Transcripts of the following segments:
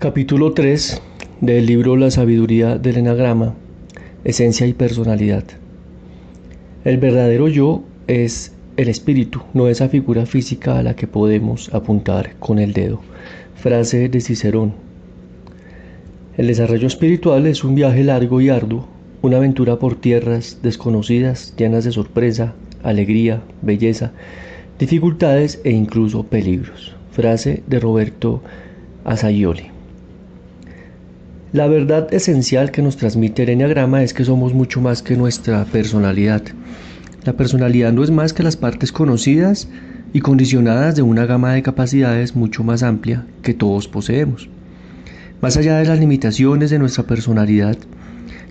Capítulo 3 del libro La sabiduría del enagrama, esencia y personalidad. El verdadero yo es el espíritu, no esa figura física a la que podemos apuntar con el dedo. Frase de Cicerón. El desarrollo espiritual es un viaje largo y arduo, una aventura por tierras desconocidas, llenas de sorpresa, alegría, belleza, dificultades e incluso peligros. Frase de Roberto Assagioli. La verdad esencial que nos transmite el enagrama es que somos mucho más que nuestra personalidad. La personalidad no es más que las partes conocidas y condicionadas de una gama de capacidades mucho más amplia que todos poseemos. Más allá de las limitaciones de nuestra personalidad,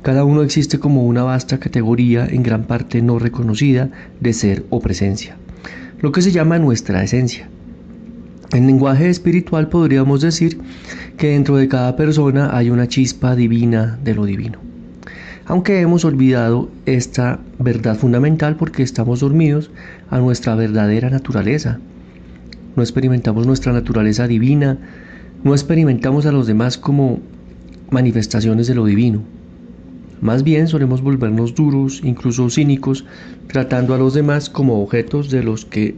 cada uno existe como una vasta categoría en gran parte no reconocida de ser o presencia, lo que se llama nuestra esencia. En lenguaje espiritual podríamos decir que dentro de cada persona hay una chispa divina de lo divino. Aunque hemos olvidado esta verdad fundamental porque estamos dormidos a nuestra verdadera naturaleza. No experimentamos nuestra naturaleza divina, no experimentamos a los demás como manifestaciones de lo divino. Más bien solemos volvernos duros, incluso cínicos, tratando a los demás como objetos de los que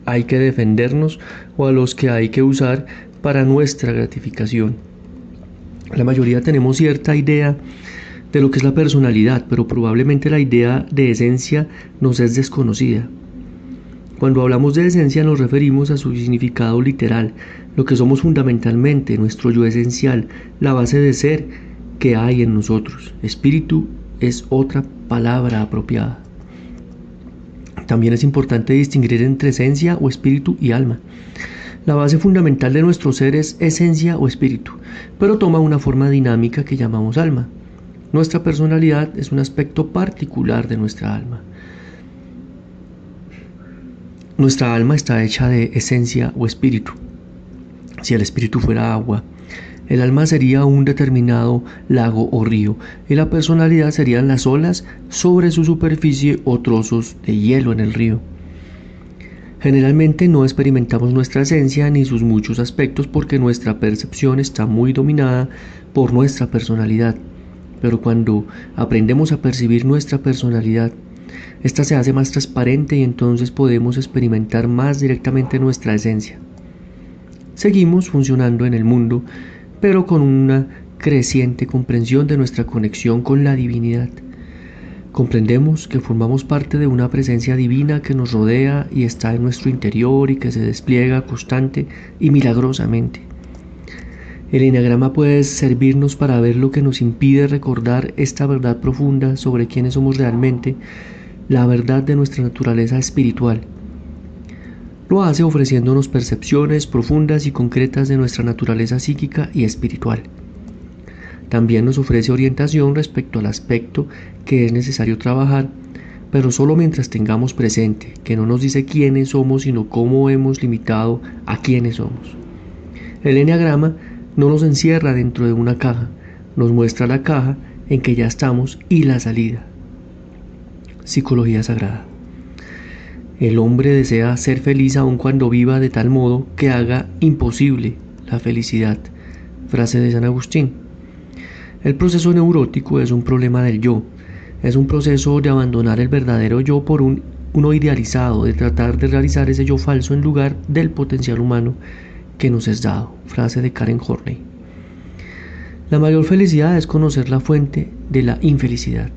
hay que defendernos o a los que hay que usar para nuestra gratificación. La mayoría tenemos cierta idea de lo que es la personalidad, pero probablemente la idea de esencia nos es desconocida. Cuando hablamos de esencia nos referimos a su significado literal, lo que somos fundamentalmente, nuestro yo esencial, la base de ser que hay en nosotros. Espíritu es otra palabra apropiada. También es importante distinguir entre esencia o espíritu y alma. La base fundamental de nuestro ser es esencia o espíritu, pero toma una forma dinámica que llamamos alma. Nuestra personalidad es un aspecto particular de nuestra alma. Nuestra alma está hecha de esencia o espíritu. Si el espíritu fuera agua, el alma sería un determinado lago o río, y la personalidad serían las olas sobre su superficie o trozos de hielo en el río. Generalmente no experimentamos nuestra esencia ni sus muchos aspectos porque nuestra percepción está muy dominada por nuestra personalidad. Pero cuando aprendemos a percibir nuestra personalidad, esta se hace más transparente y entonces podemos experimentar más directamente nuestra esencia. Seguimos funcionando en el mundo, pero con una creciente comprensión de nuestra conexión con la divinidad. Comprendemos que formamos parte de una presencia divina que nos rodea y está en nuestro interior y que se despliega constante y milagrosamente. El enagrama puede servirnos para ver lo que nos impide recordar esta verdad profunda sobre quiénes somos realmente, la verdad de nuestra naturaleza espiritual. Lo hace ofreciéndonos percepciones profundas y concretas de nuestra naturaleza psíquica y espiritual. También nos ofrece orientación respecto al aspecto que es necesario trabajar, pero solo mientras tengamos presente que no nos dice quiénes somos, sino cómo hemos limitado a quiénes somos. El enagrama no nos encierra dentro de una caja, nos muestra la caja en que ya estamos y la salida. Psicología sagrada. El hombre desea ser feliz aun cuando viva de tal modo que haga imposible la felicidad. Frase de San Agustín. El proceso neurótico es un problema del yo. Es un proceso de abandonar el verdadero yo por uno idealizado, de tratar de realizar ese yo falso en lugar del potencial humano que nos es dado. Frase de Karen Horney. La mayor felicidad es conocer la fuente de la infelicidad.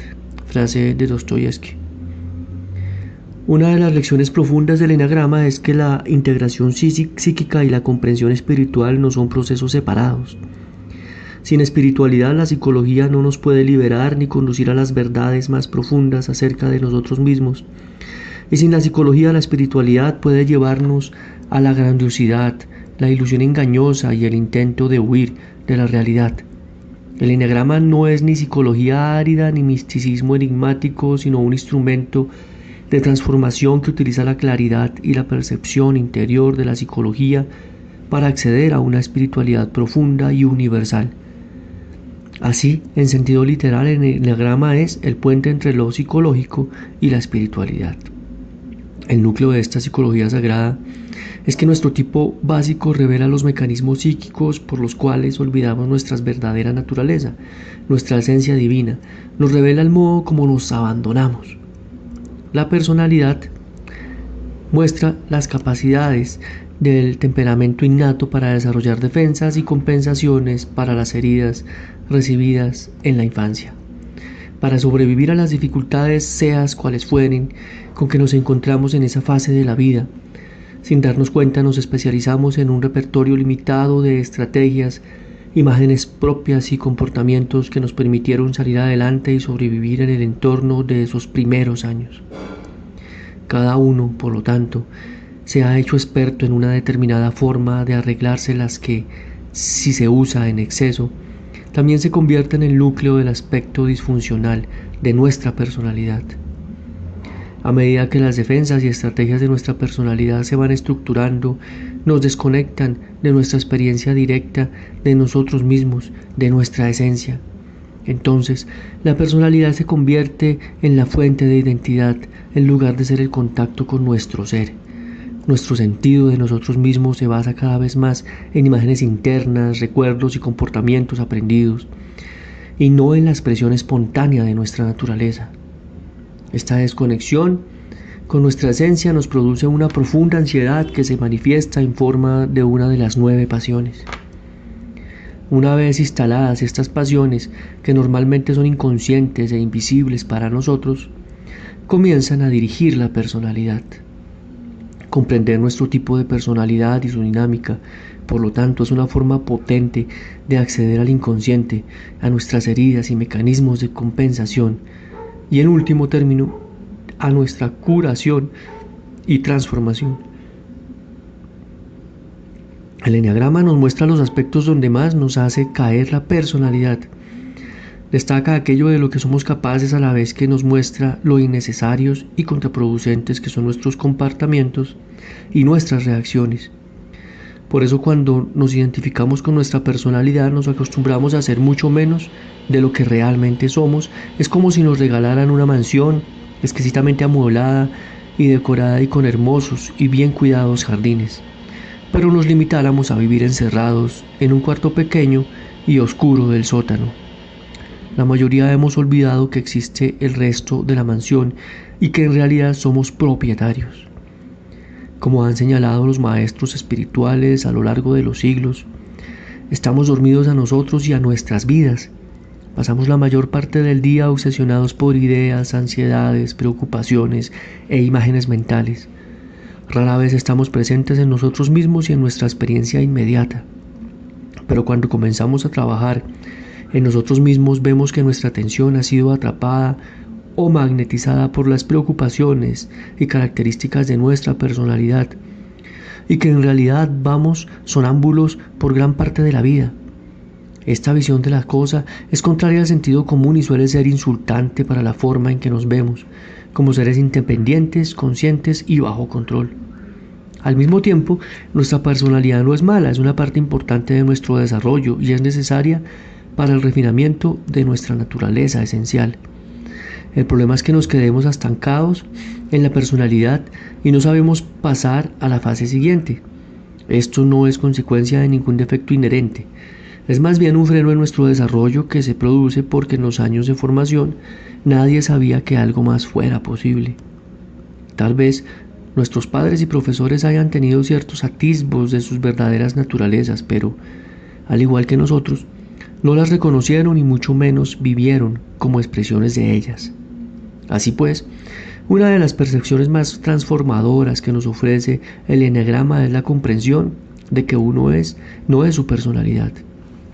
Frase de Dostoyevsky. Una de las lecciones profundas del enagrama es que la integración psíquica y la comprensión espiritual no son procesos separados. Sin espiritualidad, la psicología no nos puede liberar ni conducir a las verdades más profundas acerca de nosotros mismos. Y sin la psicología, la espiritualidad puede llevarnos a la grandiosidad, la ilusión engañosa y el intento de huir de la realidad. El enagrama no es ni psicología árida ni misticismo enigmático, sino un instrumento de transformación que utiliza la claridad y la percepción interior de la psicología para acceder a una espiritualidad profunda y universal. Así, en sentido literal, el enagrama es el puente entre lo psicológico y la espiritualidad. El núcleo de esta psicología sagrada es que nuestro tipo básico revela los mecanismos psíquicos por los cuales olvidamos nuestra verdadera naturaleza, nuestra esencia divina. Nos revela el modo como nos abandonamos. La personalidad muestra las capacidades del temperamento innato para desarrollar defensas y compensaciones para las heridas recibidas en la infancia. Para sobrevivir a las dificultades, seas cuales fueren, con que nos encontramos en esa fase de la vida, sin darnos cuenta nos especializamos en un repertorio limitado de estrategias, imágenes propias y comportamientos que nos permitieron salir adelante y sobrevivir en el entorno de esos primeros años. Cada uno, por lo tanto, se ha hecho experto en una determinada forma de arreglárselas que, si se usa en exceso, también se convierte en el núcleo del aspecto disfuncional de nuestra personalidad. A medida que las defensas y estrategias de nuestra personalidad se van estructurando, nos desconectan de nuestra experiencia directa, de nosotros mismos, de nuestra esencia. Entonces, la personalidad se convierte en la fuente de identidad, en lugar de ser el contacto con nuestro ser. Nuestro sentido de nosotros mismos se basa cada vez más en imágenes internas, recuerdos y comportamientos aprendidos, y no en la expresión espontánea de nuestra naturaleza. Esta desconexión con nuestra esencia nos produce una profunda ansiedad que se manifiesta en forma de una de las 9 pasiones. Una vez instaladas estas pasiones, que normalmente son inconscientes e invisibles para nosotros, comienzan a dirigir la personalidad. Comprender nuestro tipo de personalidad y su dinámica, por lo tanto, es una forma potente de acceder al inconsciente, a nuestras heridas y mecanismos de compensación, y en último término, a nuestra curación y transformación. El eneagrama nos muestra los aspectos donde más nos hace caer la personalidad. Destaca aquello de lo que somos capaces a la vez que nos muestra lo innecesarios y contraproducentes que son nuestros comportamientos y nuestras reacciones. Por eso cuando nos identificamos con nuestra personalidad nos acostumbramos a ser mucho menos de lo que realmente somos. Es como si nos regalaran una mansión exquisitamente amueblada y decorada y con hermosos y bien cuidados jardines, pero nos limitáramos a vivir encerrados en un cuarto pequeño y oscuro del sótano. La mayoría hemos olvidado que existe el resto de la mansión y que en realidad somos propietarios. Como han señalado los maestros espirituales a lo largo de los siglos, estamos dormidos a nosotros y a nuestras vidas. Pasamos la mayor parte del día obsesionados por ideas, ansiedades, preocupaciones e imágenes mentales. Rara vez estamos presentes en nosotros mismos y en nuestra experiencia inmediata. Pero cuando comenzamos a trabajar en nosotros mismos, vemos que nuestra atención ha sido atrapada o magnetizada por las preocupaciones y características de nuestra personalidad, y que en realidad vamos sonámbulos por gran parte de la vida. Esta visión de la cosa es contraria al sentido común y suele ser insultante para la forma en que nos vemos, como seres independientes, conscientes y bajo control. Al mismo tiempo, nuestra personalidad no es mala, es una parte importante de nuestro desarrollo y es necesaria para el refinamiento de nuestra naturaleza esencial. El problema es que nos quedemos estancados en la personalidad y no sabemos pasar a la fase siguiente. Esto no es consecuencia de ningún defecto inherente, es más bien un freno en nuestro desarrollo que se produce porque en los años de formación nadie sabía que algo más fuera posible. Tal vez nuestros padres y profesores hayan tenido ciertos atisbos de sus verdaderas naturalezas, pero, al igual que nosotros, no las reconocieron y mucho menos vivieron como expresiones de ellas. Así pues, una de las percepciones más transformadoras que nos ofrece el eneagrama es la comprensión de que uno no es su personalidad.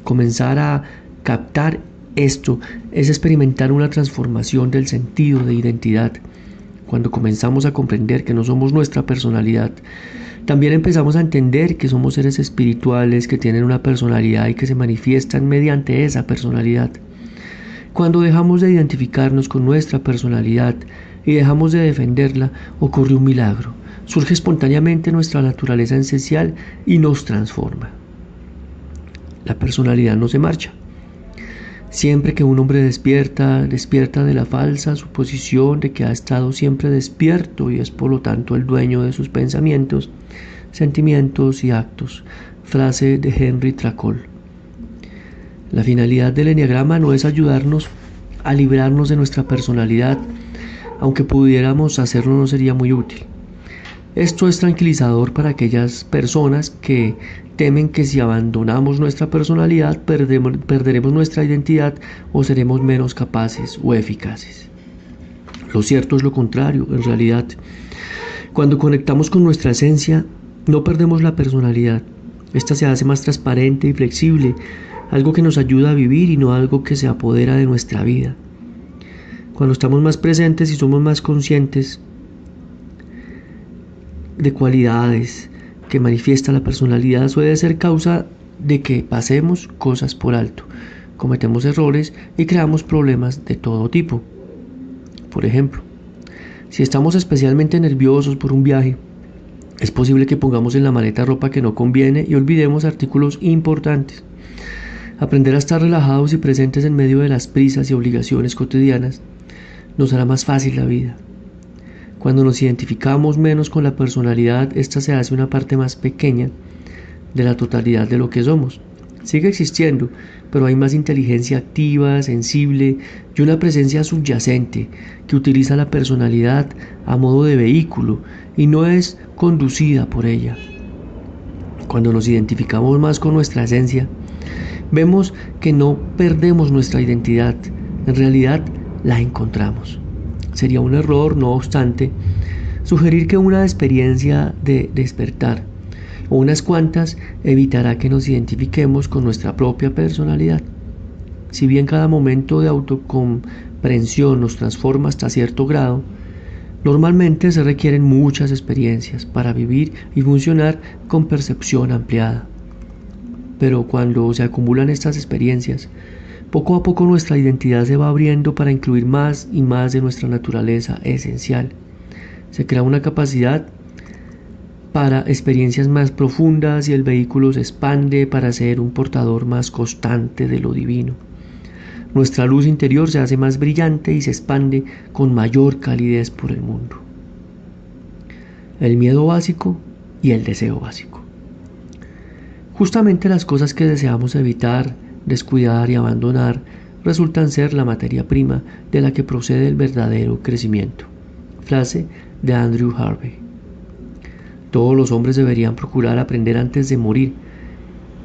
Comenzar a captar esto es experimentar una transformación del sentido de identidad. Cuando comenzamos a comprender que no somos nuestra personalidad, también empezamos a entender que somos seres espirituales que tienen una personalidad y que se manifiestan mediante esa personalidad. Cuando dejamos de identificarnos con nuestra personalidad y dejamos de defenderla, ocurre un milagro. Surge espontáneamente nuestra naturaleza esencial y nos transforma. La personalidad no se marcha. Siempre que un hombre despierta de la falsa suposición de que ha estado siempre despierto y es por lo tanto el dueño de sus pensamientos, sentimientos y actos. Frase de Henry Tracol. La finalidad del enneagrama no es ayudarnos a librarnos de nuestra personalidad, aunque pudiéramos hacerlo no sería muy útil. Esto es tranquilizador para aquellas personas que temen que si abandonamos nuestra personalidad perderemos nuestra identidad o seremos menos capaces o eficaces. Lo cierto es lo contrario, en realidad. Cuando conectamos con nuestra esencia, no perdemos la personalidad. Esta se hace más transparente y flexible, algo que nos ayuda a vivir y no algo que se apodera de nuestra vida. Cuando estamos más presentes y somos más conscientes de cualidades que manifiesta la personalidad, suele ser causa de que pasemos cosas por alto, cometemos errores y creamos problemas de todo tipo. Por ejemplo, si estamos especialmente nerviosos por un viaje, es posible que pongamos en la maleta ropa que no conviene y olvidemos artículos importantes. Aprender a estar relajados y presentes en medio de las prisas y obligaciones cotidianas nos hará más fácil la vida. Cuando nos identificamos menos con la personalidad, esta se hace una parte más pequeña de la totalidad de lo que somos. Sigue existiendo, pero hay más inteligencia activa, sensible y una presencia subyacente que utiliza la personalidad a modo de vehículo y no es conducida por ella. Cuando nos identificamos más con nuestra esencia, vemos que no perdemos nuestra identidad, en realidad la encontramos. Sería un error, no obstante, sugerir que una experiencia de despertar o unas cuantas evitará que nos identifiquemos con nuestra propia personalidad. Si bien cada momento de autocomprensión nos transforma hasta cierto grado, normalmente se requieren muchas experiencias para vivir y funcionar con percepción ampliada. Pero cuando se acumulan estas experiencias, poco a poco nuestra identidad se va abriendo para incluir más y más de nuestra naturaleza esencial. Se crea una capacidad para experiencias más profundas y el vehículo se expande para ser un portador más constante de lo divino. Nuestra luz interior se hace más brillante y se expande con mayor calidez por el mundo. El miedo básico y el deseo básico. Justamente las cosas que deseamos evitar, descuidar y abandonar resultan ser la materia prima de la que procede el verdadero crecimiento. Frase de Andrew Harvey. Todos los hombres deberían procurar aprender antes de morir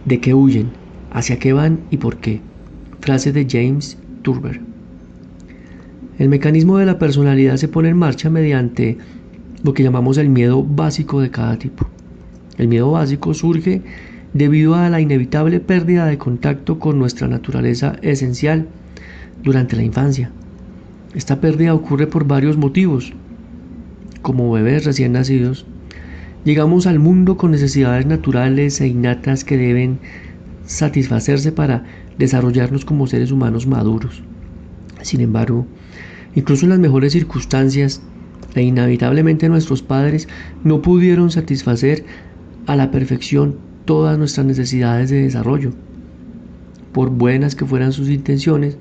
de qué huyen, hacia qué van y por qué. Frase de James Turber. El mecanismo de la personalidad se pone en marcha mediante lo que llamamos el miedo básico de cada tipo. El miedo básico surge debido a la inevitable pérdida de contacto con nuestra naturaleza esencial durante la infancia. Esta pérdida ocurre por varios motivos. Como bebés recién nacidos, llegamos al mundo con necesidades naturales e innatas que deben satisfacerse para desarrollarnos como seres humanos maduros. Sin embargo, incluso en las mejores circunstancias, e inevitablemente nuestros padres no pudieron satisfacer a la perfección todas nuestras necesidades de desarrollo. Por buenas que fueran sus intenciones,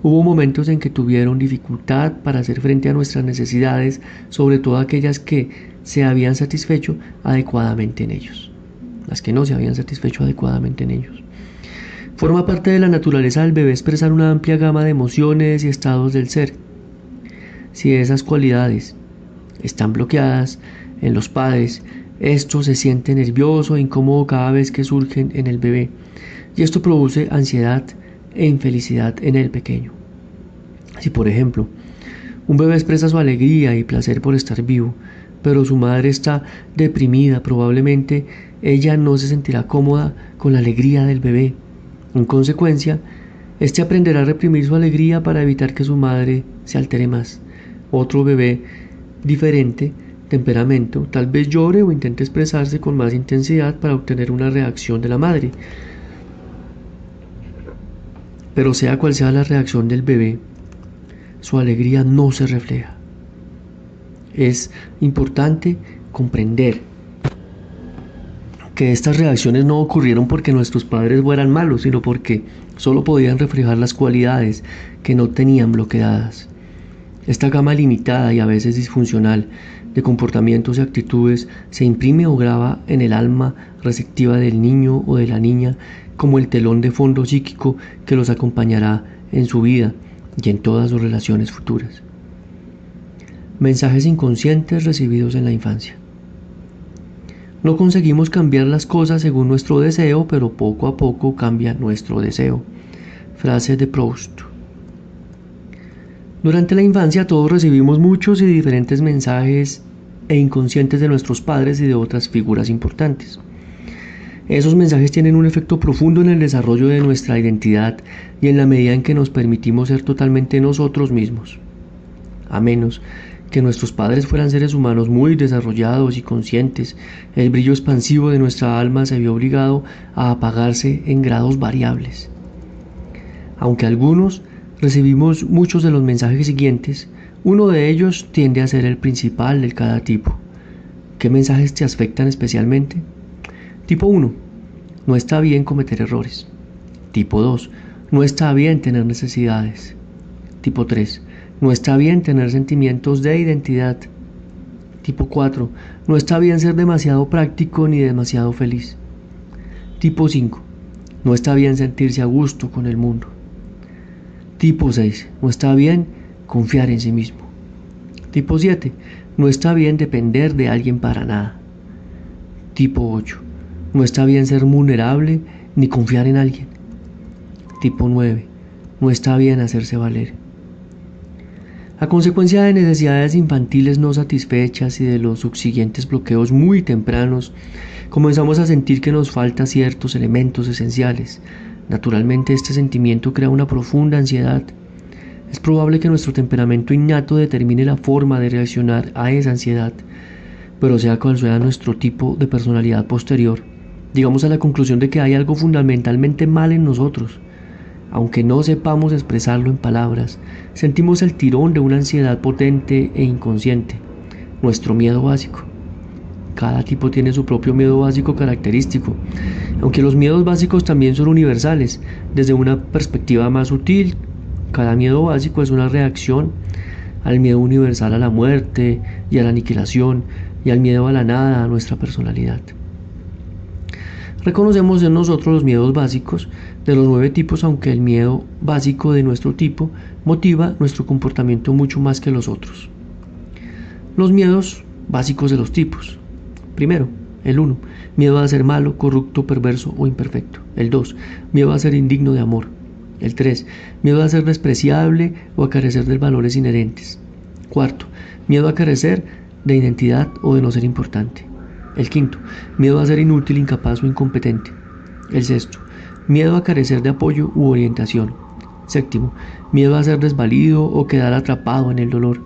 hubo momentos en que tuvieron dificultad para hacer frente a nuestras necesidades, sobre todo aquellas que se habían satisfecho adecuadamente en ellos. Las que no se habían satisfecho adecuadamente en ellos. Forma parte de la naturaleza del bebé expresar una amplia gama de emociones y estados del ser. Si esas cualidades están bloqueadas en los padres, esto se siente nervioso e incómodo cada vez que surgen en el bebé, y esto produce ansiedad e infelicidad en el pequeño. Si, por ejemplo, un bebé expresa su alegría y placer por estar vivo, pero su madre está deprimida, probablemente ella no se sentirá cómoda con la alegría del bebé. En consecuencia, este aprenderá a reprimir su alegría para evitar que su madre se altere más. Otro bebé diferente temperamento tal vez llore o intente expresarse con más intensidad para obtener una reacción de la madre. Pero sea cual sea la reacción del bebé, su alegría no se refleja. Es importante comprender que estas reacciones no ocurrieron porque nuestros padres fueran malos, sino porque solo podían reflejar las cualidades que no tenían bloqueadas. Esta gama limitada y a veces disfuncional de comportamientos y actitudes se imprime o graba en el alma receptiva del niño o de la niña como el telón de fondo psíquico que los acompañará en su vida y en todas sus relaciones futuras. Mensajes inconscientes recibidos en la infancia. No conseguimos cambiar las cosas según nuestro deseo, pero poco a poco cambia nuestro deseo. Frase de Proust. Durante la infancia todos recibimos muchos y diferentes mensajes inconscientes de nuestros padres y de otras figuras importantes. Esos mensajes tienen un efecto profundo en el desarrollo de nuestra identidad y en la medida en que nos permitimos ser totalmente nosotros mismos. A menos que nuestros padres fueran seres humanos muy desarrollados y conscientes, el brillo expansivo de nuestra alma se vio obligado a apagarse en grados variables. Aunque algunos recibimos muchos de los mensajes siguientes, uno de ellos tiende a ser el principal de cada tipo. ¿Qué mensajes te afectan especialmente? Tipo 1. No está bien cometer errores. Tipo 2. No está bien tener necesidades. Tipo 3. No está bien tener sentimientos de identidad. Tipo 4. No está bien ser demasiado práctico ni demasiado feliz. Tipo 5. No está bien sentirse a gusto con el mundo. Tipo 6. No está bien confiar en sí mismo. Tipo 7. No está bien depender de alguien para nada. Tipo 8. No está bien ser vulnerable ni confiar en alguien. Tipo 9. No está bien hacerse valer. A consecuencia de necesidades infantiles no satisfechas y de los subsiguientes bloqueos muy tempranos, comenzamos a sentir que nos faltan ciertos elementos esenciales. Naturalmente, este sentimiento crea una profunda ansiedad. Es probable que nuestro temperamento innato determine la forma de reaccionar a esa ansiedad, pero sea cual sea nuestro tipo de personalidad posterior, llegamos a la conclusión de que hay algo fundamentalmente mal en nosotros. Aunque no sepamos expresarlo en palabras, sentimos el tirón de una ansiedad potente e inconsciente, nuestro miedo básico. Cada tipo tiene su propio miedo básico característico, aunque los miedos básicos también son universales. Desde una perspectiva más sutil, cada miedo básico es una reacción al miedo universal a la muerte y a la aniquilación y al miedo a la nada, a nuestra personalidad. Reconocemos en nosotros los miedos básicos de los 9 tipos, aunque el miedo básico de nuestro tipo motiva nuestro comportamiento mucho más que los otros. Los miedos básicos de los tipos. Primero, el 1, miedo a ser malo, corrupto, perverso o imperfecto. El 2, miedo a ser indigno de amor. El 3, miedo a ser despreciable o a carecer de valores inherentes. Cuarto, miedo a carecer de identidad o de no ser importante. El 5, miedo a ser inútil, incapaz o incompetente. El 6, miedo a carecer de apoyo u orientación. 7, miedo a ser desvalido o quedar atrapado en el dolor.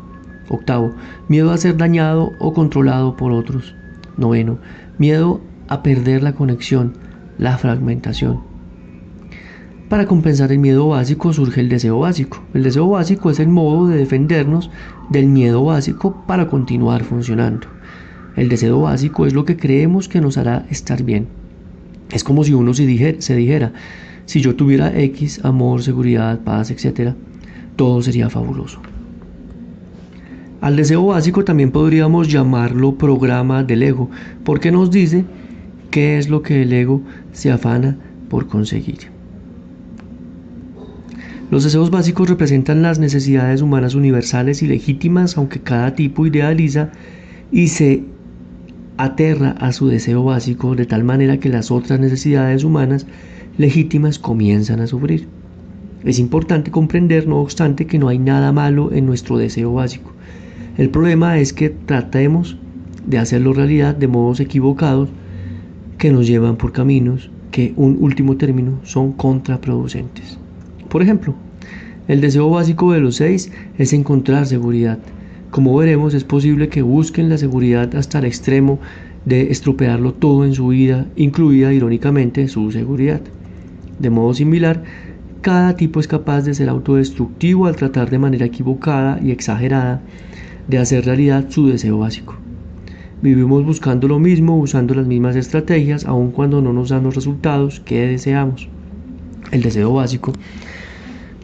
8, miedo a ser dañado o controlado por otros. 9, miedo a perder la conexión, la fragmentación. Para compensar el miedo básico surge el deseo básico. El deseo básico es el modo de defendernos del miedo básico para continuar funcionando. El deseo básico es lo que creemos que nos hará estar bien. Es como si uno se dijera, si yo tuviera X, amor, seguridad, paz, etc., todo sería fabuloso. Al deseo básico también podríamos llamarlo programa del ego, porque nos dice qué es lo que el ego se afana por conseguir. Los deseos básicos representan las necesidades humanas universales y legítimas, aunque cada tipo idealiza y se aterra a su deseo básico de tal manera que las otras necesidades humanas legítimas comienzan a sufrir. Es importante comprender, no obstante, que no hay nada malo en nuestro deseo básico. El problema es que tratemos de hacerlo realidad de modos equivocados que nos llevan por caminos que, en último término, son contraproducentes. Por ejemplo, el deseo básico de los 6 es encontrar seguridad. Como veremos, es posible que busquen la seguridad hasta el extremo de estropearlo todo en su vida, incluida irónicamente su seguridad. De modo similar, cada tipo es capaz de ser autodestructivo al tratar de manera equivocada y exagerada de hacer realidad su deseo básico. Vivimos buscando lo mismo, usando las mismas estrategias, aun cuando no nos dan los resultados que deseamos. El deseo básico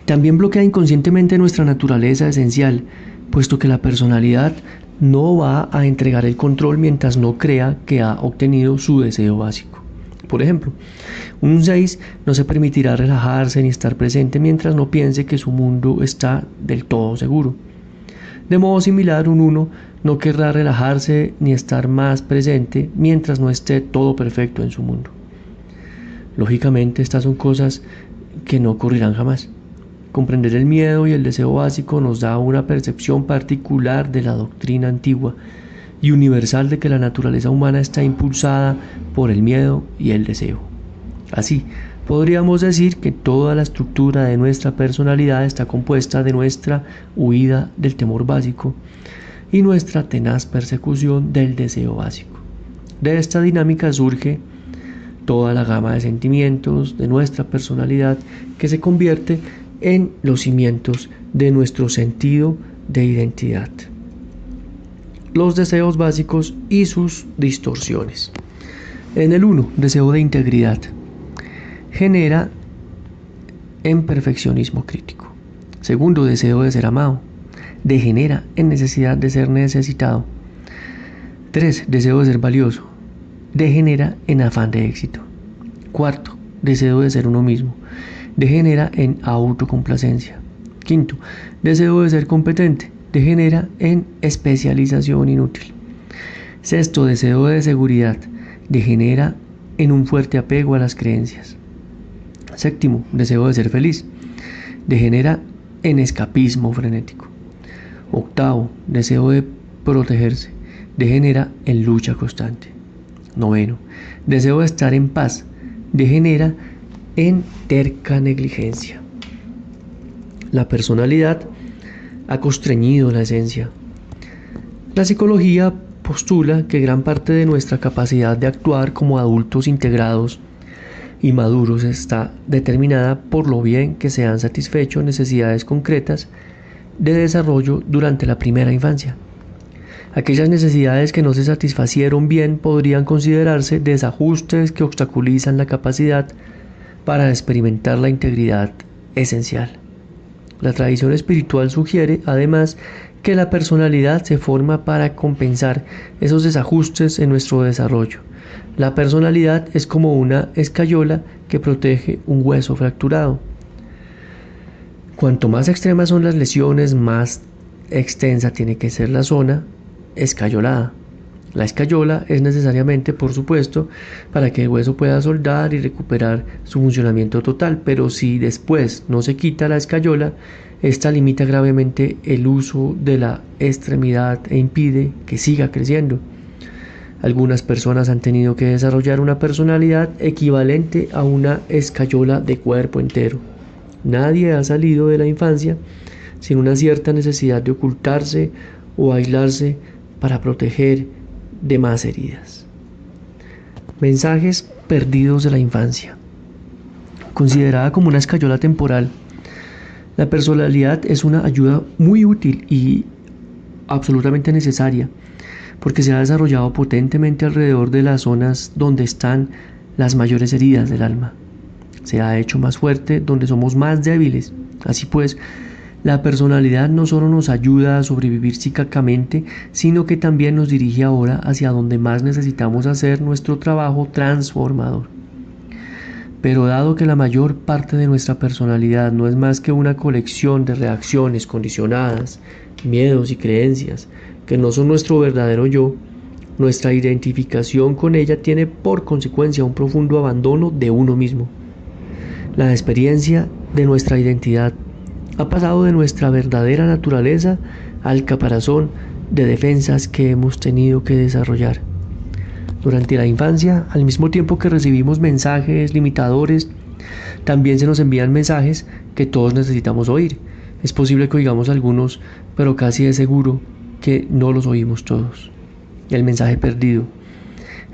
también bloquea inconscientemente nuestra naturaleza esencial, puesto que la personalidad no va a entregar el control mientras no crea que ha obtenido su deseo básico. Por ejemplo, un 6 no se permitirá relajarse ni estar presente mientras no piense que su mundo está del todo seguro. De modo similar, un 1 no querrá relajarse ni estar más presente mientras no esté todo perfecto en su mundo. Lógicamente, estas son cosas que no ocurrirán jamás. Comprender el miedo y el deseo básico nos da una percepción particular de la doctrina antigua y universal de que la naturaleza humana está impulsada por el miedo y el deseo. Así, podríamos decir que toda la estructura de nuestra personalidad está compuesta de nuestra huida del temor básico y nuestra tenaz persecución del deseo básico. De esta dinámica surge toda la gama de sentimientos de nuestra personalidad que se convierte en los cimientos de nuestro sentido de identidad. Los deseos básicos y sus distorsiones. En el 1, deseo de integridad, genera en perfeccionismo crítico. Segundo, deseo de ser amado, degenera en necesidad de ser necesitado. 3, deseo de ser valioso, degenera en afán de éxito. Cuarto, deseo de ser uno mismo, degenera en autocomplacencia. Quinto, deseo de ser competente, degenera en especialización inútil. Sexto, deseo de seguridad, degenera en un fuerte apego a las creencias. Séptimo, deseo de ser feliz, degenera en escapismo frenético. Octavo, deseo de protegerse, degenera en lucha constante. Noveno, deseo de estar en paz, degenera en terca negligencia. La personalidad ha constreñido la esencia. La psicología postula que gran parte de nuestra capacidad de actuar como adultos integrados y maduros está determinada por lo bien que se han satisfecho necesidades concretas de desarrollo durante la primera infancia. Aquellas necesidades que no se satisfacieron bien podrían considerarse desajustes que obstaculizan la capacidad para experimentar la integridad esencial. La tradición espiritual sugiere, además, que la personalidad se forma para compensar esos desajustes en nuestro desarrollo. La personalidad es como una escayola que protege un hueso fracturado. Cuanto más extremas son las lesiones, más extensa tiene que ser la zona escayolada. La escayola es necesariamente, por supuesto, para que el hueso pueda soldar y recuperar su funcionamiento total, pero si después no se quita la escayola, esta limita gravemente el uso de la extremidad e impide que siga creciendo. Algunas personas han tenido que desarrollar una personalidad equivalente a una escayola de cuerpo entero. Nadie ha salido de la infancia sin una cierta necesidad de ocultarse o aislarse para proteger de más heridas. Mensajes perdidos de la infancia. Considerada como una escayola temporal, la personalidad es una ayuda muy útil y absolutamente necesaria, porque se ha desarrollado potentemente alrededor de las zonas donde están las mayores heridas del alma. Se ha hecho más fuerte donde somos más débiles. Así pues, la personalidad no solo nos ayuda a sobrevivir psíquicamente, sino que también nos dirige ahora hacia donde más necesitamos hacer nuestro trabajo transformador. Pero dado que la mayor parte de nuestra personalidad no es más que una colección de reacciones condicionadas, miedos y creencias que no son nuestro verdadero yo, nuestra identificación con ella tiene por consecuencia un profundo abandono de uno mismo. La experiencia de nuestra identidad ha pasado de nuestra verdadera naturaleza al caparazón de defensas que hemos tenido que desarrollar. Durante la infancia, al mismo tiempo que recibimos mensajes limitadores, también se nos envían mensajes que todos necesitamos oír. Es posible que oigamos algunos, pero casi es seguro que no los oímos todos. El mensaje perdido,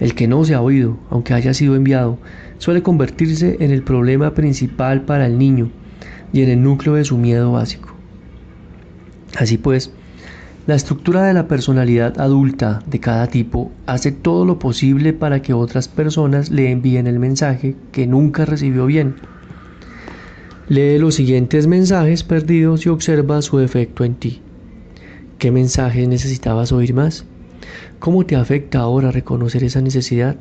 el que no se ha oído, aunque haya sido enviado, suele convertirse en el problema principal para el niño y en el núcleo de su miedo básico. Así pues, La estructura de la personalidad adulta de cada tipo hace todo lo posible para que otras personas le envíen el mensaje que nunca recibió bien. Lee los siguientes mensajes perdidos y observa su efecto en ti. ¿Qué mensaje necesitabas oír más? ¿Cómo te afecta ahora reconocer esa necesidad?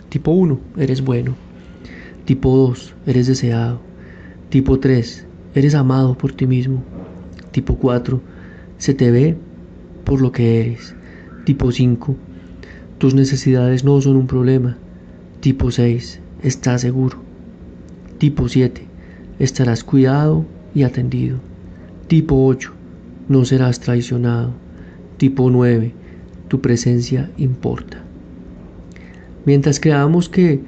Tipo 1, eres bueno. Tipo 2, eres deseado. Tipo 3, eres amado por ti mismo. Tipo 4, se te ve por lo que eres. Tipo 5, tus necesidades no son un problema. Tipo 6, estás seguro. Tipo 7, estarás cuidado y atendido. Tipo 8, no serás traicionado. Tipo 9, tu presencia importa. Mientras creamos que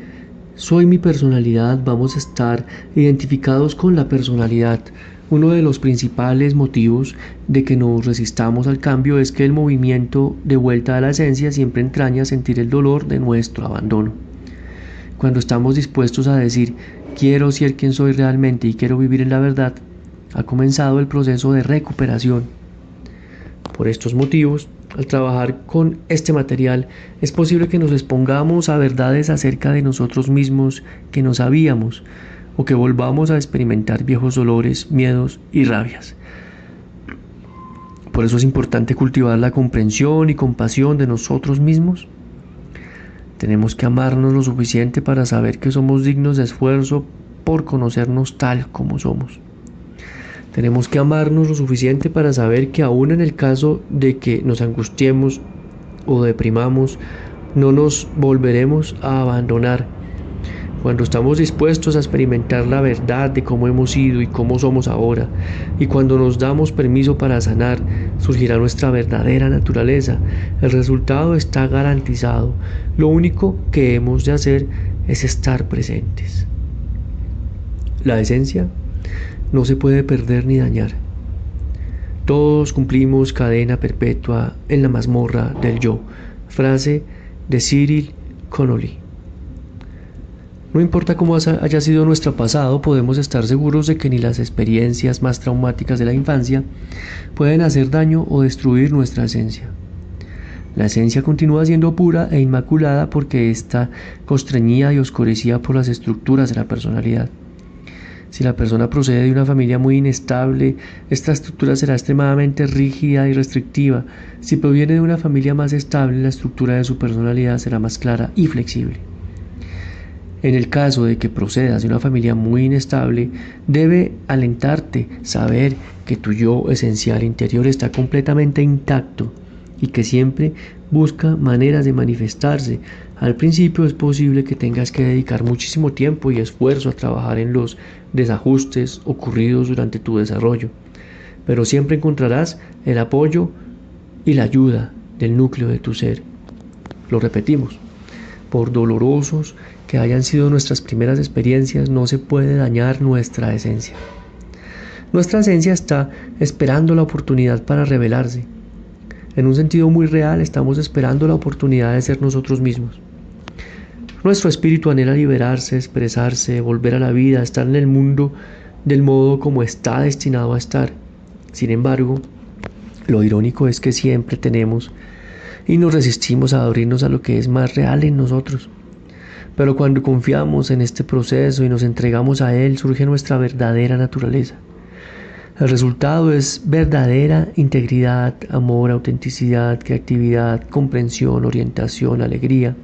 soy mi personalidad, vamos a estar identificados con la personalidad. Uno de los principales motivos de que nos resistamos al cambio es que el movimiento de vuelta a la esencia siempre entraña sentir el dolor de nuestro abandono. Cuando estamos dispuestos a decir, quiero ser quien soy realmente y quiero vivir en la verdad, ha comenzado el proceso de recuperación. Por estos motivos, al trabajar con este material, es posible que nos expongamos a verdades acerca de nosotros mismos que no sabíamos, o que volvamos a experimentar viejos dolores, miedos y rabias. Por eso es importante cultivar la comprensión y compasión de nosotros mismos. Tenemos que amarnos lo suficiente para saber que somos dignos de esfuerzo por conocernos tal como somos. Tenemos que amarnos lo suficiente para saber que aún en el caso de que nos angustiemos o deprimamos, no nos volveremos a abandonar. Cuando estamos dispuestos a experimentar la verdad de cómo hemos sido y cómo somos ahora, y cuando nos damos permiso para sanar, surgirá nuestra verdadera naturaleza. El resultado está garantizado. Lo único que hemos de hacer es estar presentes. La esencia no se puede perder ni dañar. Todos cumplimos cadena perpetua en la mazmorra del yo. Frase de Cyril Connolly. No importa cómo haya sido nuestro pasado, podemos estar seguros de que ni las experiencias más traumáticas de la infancia pueden hacer daño o destruir nuestra esencia. La esencia continúa siendo pura e inmaculada porque está constreñida y oscurecida por las estructuras de la personalidad. Si la persona procede de una familia muy inestable, esta estructura será extremadamente rígida y restrictiva. Si proviene de una familia más estable, la estructura de su personalidad será más clara y flexible. En el caso de que procedas de una familia muy inestable, debe alentarte saber que tu yo esencial interior está completamente intacto y que siempre busca maneras de manifestarse. Al principio es posible que tengas que dedicar muchísimo tiempo y esfuerzo a trabajar en los desajustes ocurridos durante tu desarrollo, pero siempre encontrarás el apoyo y la ayuda del núcleo de tu ser. Lo repetimos, por dolorosos que hayan sido nuestras primeras experiencias, no se puede dañar nuestra esencia. Nuestra esencia está esperando la oportunidad para revelarse. En un sentido muy real, estamos esperando la oportunidad de ser nosotros mismos. Nuestro espíritu anhela liberarse, expresarse, volver a la vida, estar en el mundo del modo como está destinado a estar. Sin embargo, lo irónico es que siempre tenemos y nos resistimos a abrirnos a lo que es más real en nosotros. Pero cuando confiamos en este proceso y nos entregamos a él, surge nuestra verdadera naturaleza. El resultado es verdadera integridad, amor, autenticidad, creatividad, comprensión, orientación, alegría,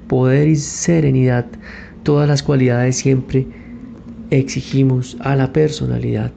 poder y serenidad. Todas las cualidades siempre exigimos a la personalidad.